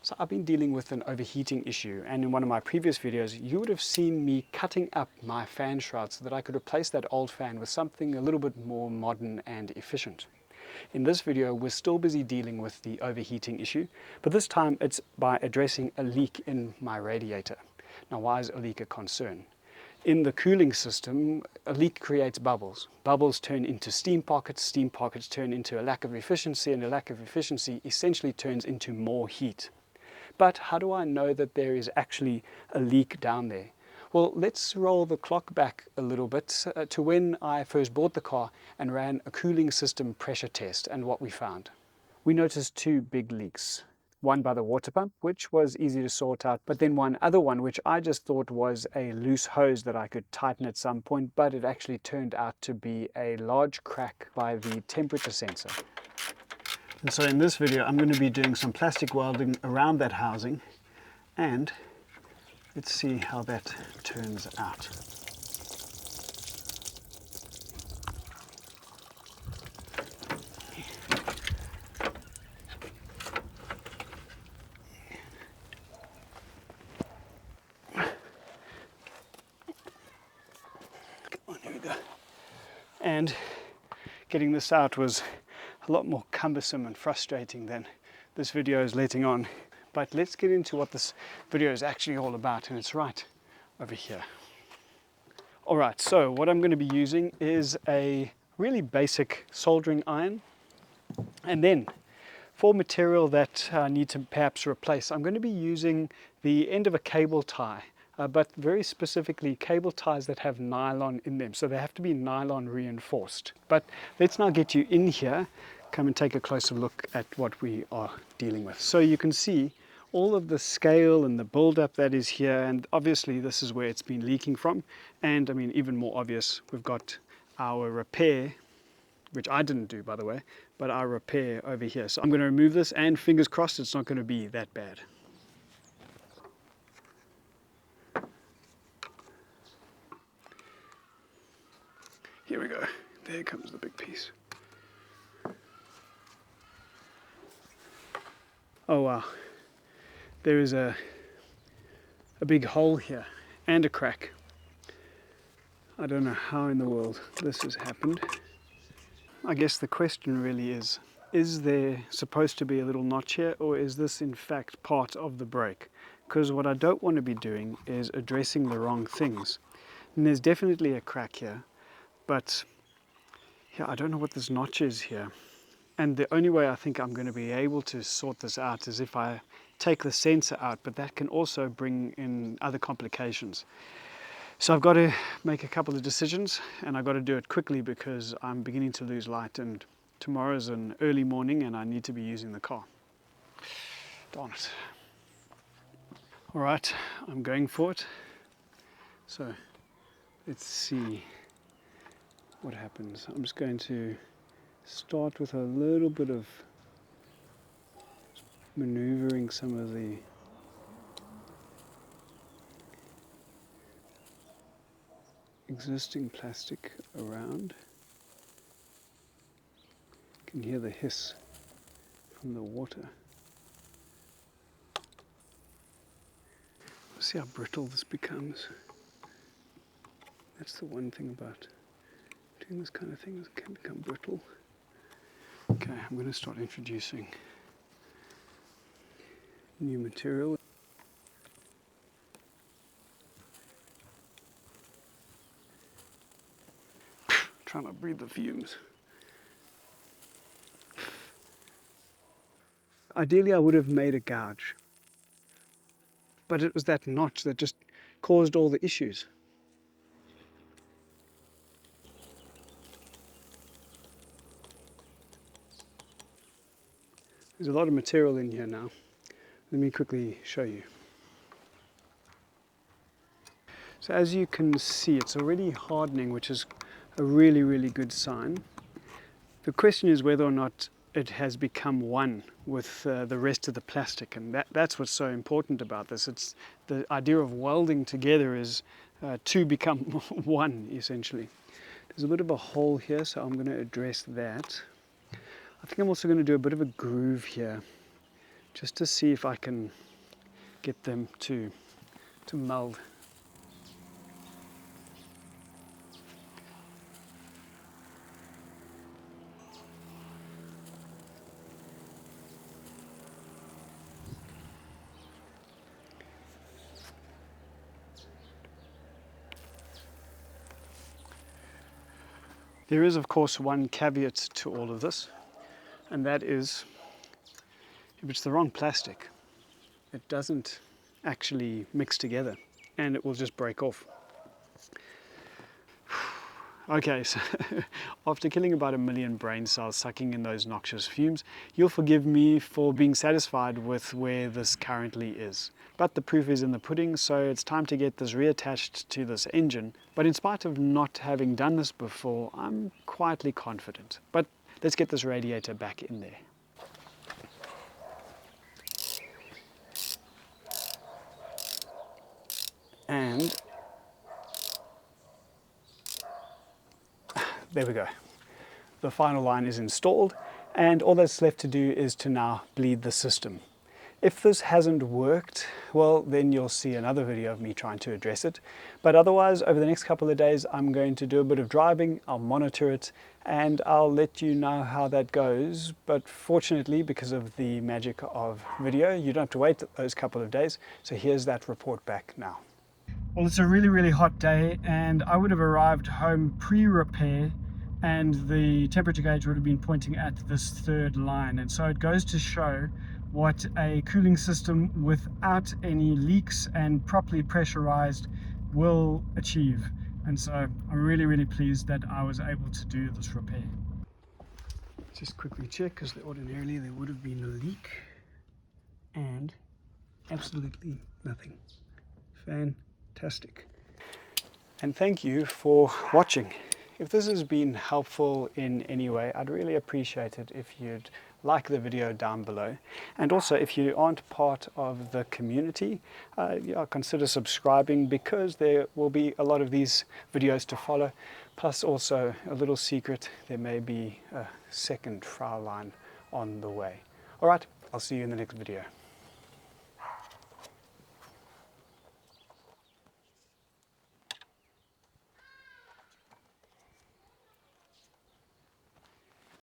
So I've been dealing with an overheating issue, and in one of my previous videos you would have seen me cutting up my fan shroud so that I could replace that old fan with something a little bit more modern and efficient. In this video we're still busy dealing with the overheating issue, but this time it's by addressing a leak in my radiator. Now, why is a leak a concern? In the cooling system, a leak creates bubbles. Bubbles turn into steam pockets turn into a lack of efficiency, and a lack of efficiency essentially turns into more heat. But how do I know that there is actually a leak down there? Well, let's roll the clock back a little bit to when I first bought the car and ran a cooling system pressure test, and what we found. We noticed two big leaks. One by the water pump, which was easy to sort out, but then one other one which I just thought was a loose hose that I could tighten at some point, but it actually turned out to be a large crack by the temperature sensor. And so in this video I'm going to be doing some plastic welding around that housing, and let's see how that turns out. And getting this out was a lot more cumbersome and frustrating than this video is letting on. But let's get into what this video is actually all about, and it's right over here. Alright, so what I'm going to be using is a really basic soldering iron, and then for material that I need to perhaps replace, I'm going to be using the end of a cable tie. But very specifically cable ties that have nylon in them, so they have to be nylon reinforced. But let's now get you in here, come and take a closer look at what we are dealing with. So you can see all of the scale and the build-up that is here, and obviously this is where it's been leaking from. And I mean, even more obvious, we've got our repair, which I didn't do by the way, but our repair over here. So I'm going to remove this, and fingers crossed it's not going to be that bad. Here we go. There comes the big piece. Oh wow. There is a big hole here and a crack. I don't know how in the world this has happened. I guess the question really is there supposed to be a little notch here, or is this in fact part of the brake? Because what I don't want to be doing is addressing the wrong things. And there's definitely a crack here. But yeah, I don't know what this notch is here. And the only way I think I'm going to be able to sort this out is if I take the sensor out, but that can also bring in other complications. So I've got to make a couple of decisions, and I've got to do it quickly because I'm beginning to lose light, and tomorrow's an early morning and I need to be using the car. Darn it. All right, I'm going for it. So let's see what happens. I'm just going to start with a little bit of maneuvering some of the existing plastic around. You can hear the hiss from the water. See how brittle this becomes. That's the one thing about doing this kind of thing, is it can become brittle. Okay, I'm going to start introducing new material. Trying not to breathe the fumes. Ideally I would have made a gouge, but it was that notch that just caused all the issues. There's a lot of material in here now. Let me quickly show you. So as you can see, it's already hardening, which is a really, really good sign. The question is whether or not it has become one with the rest of the plastic, and that's what's so important about this. It's the idea of welding together is to become one, essentially. There's a bit of a hole here, so I'm going to address that. I think I'm also going to do a bit of a groove here just to see if I can get them to meld. There is, of course, one caveat to all of this, and that is if it's the wrong plastic, it doesn't actually mix together and it will just break off. Okay, so after killing about 1 million brain cells sucking in those noxious fumes, you'll forgive me for being satisfied with where this currently is. But the proof is in the pudding, so it's time to get this reattached to this engine. But in spite of not having done this before, I'm quietly confident. But let's get this radiator back in there. And there we go. The final line is installed, and all that's left to do is to now bleed the system. If this hasn't worked, well, then you'll see another video of me trying to address it. But otherwise, over the next couple of days, I'm going to do a bit of driving, I'll monitor it, and I'll let you know how that goes. But fortunately, because of the magic of video, you don't have to wait those couple of days. So here's that report back now. Well, it's a really, really hot day, and I would have arrived home pre-repair, and the temperature gauge would have been pointing at this third line. And so it goes to show what a cooling system without any leaks and properly pressurized will achieve. And so I'm really, really pleased that I was able to do this repair. Just quickly check, because ordinarily there would have been a leak, and absolutely nothing. Fantastic. And thank you for watching. If this has been helpful in any way, I'd really appreciate it if you'd like the video down below. And also, if you aren't part of the community, consider subscribing, because there will be a lot of these videos to follow. Plus also a little secret, there may be a second Fraulein on the way. All right, I'll see you in the next video.